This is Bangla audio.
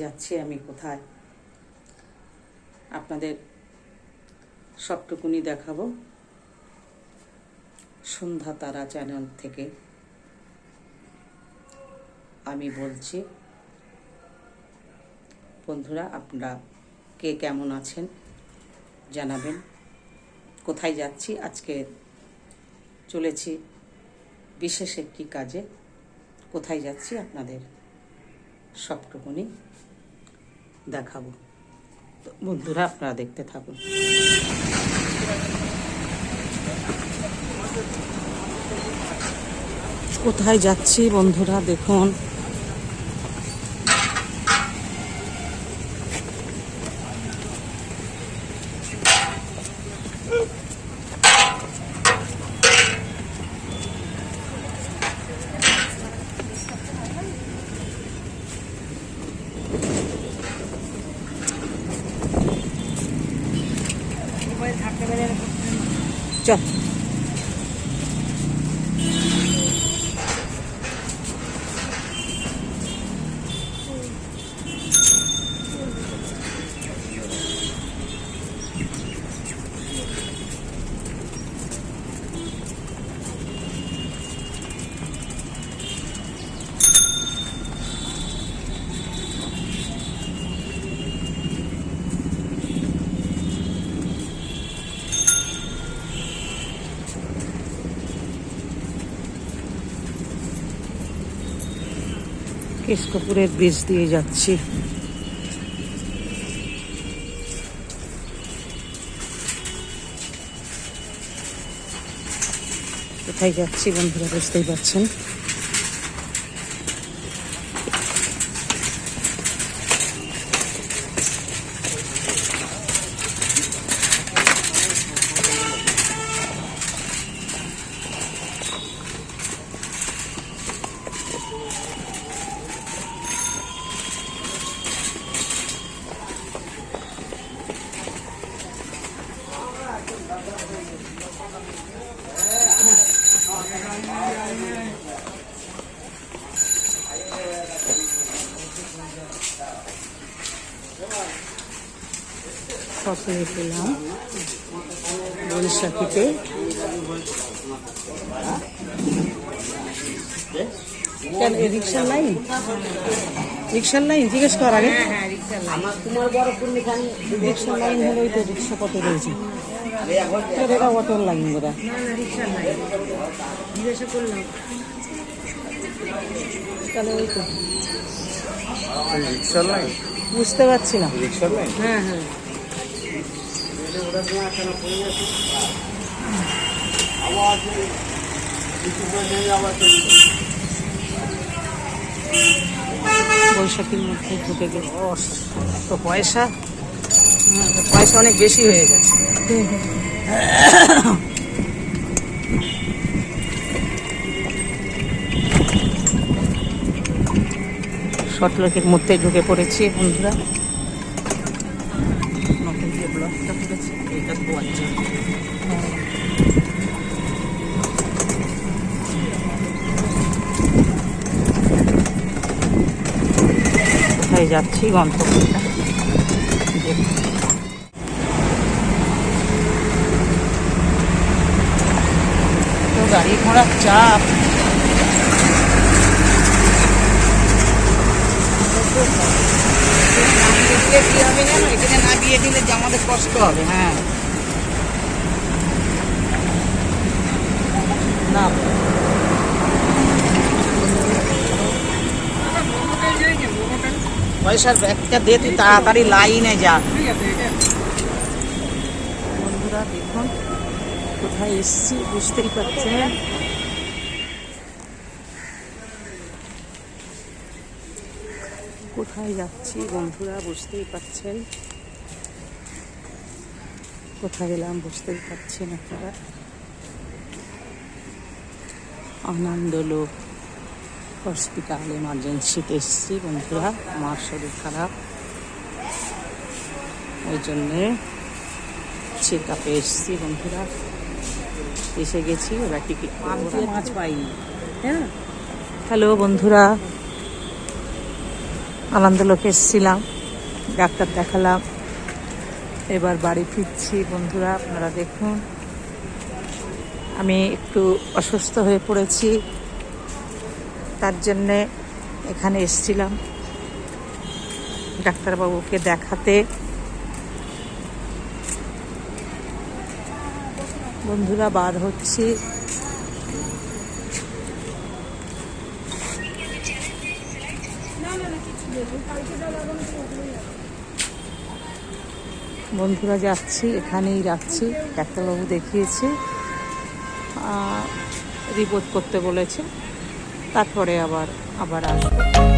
যাচ্ছি আমি, কোথায় আপনাদের সবটুকুনি দেখাবো সন্ধ্যা তারা চ্যানেল থেকে আমি বলছি। বন্ধুরা, আপনারা কে কেমন আছেন জানাবেন। কোথায় যাচ্ছি, আজকে চলেছি বিশেষ একটি কাজে। কোথায় যাচ্ছি আপনাদের সবটুকুনি দেখাবো। তো বন্ধুরা, আপনারা দেখতে থাকুন। কোথায় যাচ্ছি বন্ধুরা দেখুন। চল, কেশপুরের ব্রিজ দিয়ে যাচ্ছি। কোথায় যাচ্ছি বন্ধুরা বুঝতেই পারছেন। ফসলে পেলাম বৈশাখীতে। কেন রিক্সার লাইন? রিক্সার লাইন জিজ্ঞেস কর আগে। রিক্সার লাইন হলে তো রিক্সা কত রয়েছে? এটা অটোর লাইন ওরা। তাহলে ওই তো রিক্সার লাইন বুঝতে পারছি না। রিক্সার লাইন, হ্যাঁ হ্যাঁ। বৈশাখীর মধ্যে ঢুকে গেল তো পয়সা, পয়সা অনেক বেশি হয়ে গেছে। শর্টলকের মধ্যে ঢুকে পড়েছি বন্ধুরা। নতুন যে ব্লকটা করেছি এটা ধোয়ার জন্য। কোথায় যাচ্ছি গন্তব্যটা তো গাড়ি ঘোড়ার চাপ। কি হবে জানো, এখানে না দিয়ে দিলে যে আমাদের কষ্ট হবে। হ্যাঁ না, পয়সার ব্যাগটা দিয়ে তুই তাড়াতাড়ি লাইনে যা। বন্ধুরা দেখুন কোথায় এসছি বুঝতেই পারছেন। কোথায় যাচ্ছি বন্ধুরা বুঝতেই পারছেন। কোথায় গেলাম বুঝতেই পারছেন আপনারা। আনন্দলোক হসপিটাল এমার্জেন্সিতে এসেছি বন্ধুরা। আমার শরীর খারাপ, ওই জন্যে চেক আপে এসেছি বন্ধুরা। এসে গেছি, ওরা টিকিট মাছ পাইনি। হ্যাঁ, হ্যালো বন্ধুরা, আনন্দলোকে এসেছিলাম, ডাক্তার দেখালাম, এবার বাড়ি ফিরছি। বন্ধুরা আপনারা দেখুন, আমি একটু অসুস্থ হয়ে পড়েছি, তার জন্যে এখানে এসেছিলাম ডাক্তারবাবুকে দেখাতে। বন্ধুরা বার হচ্ছি। বন্ধুরা যাচ্ছি, এখানেই রাখছি। ডাক্তারবাবু দেখিয়েছে, রিপোর্ট করতে বলেছে, তারপরে আবার আসবো।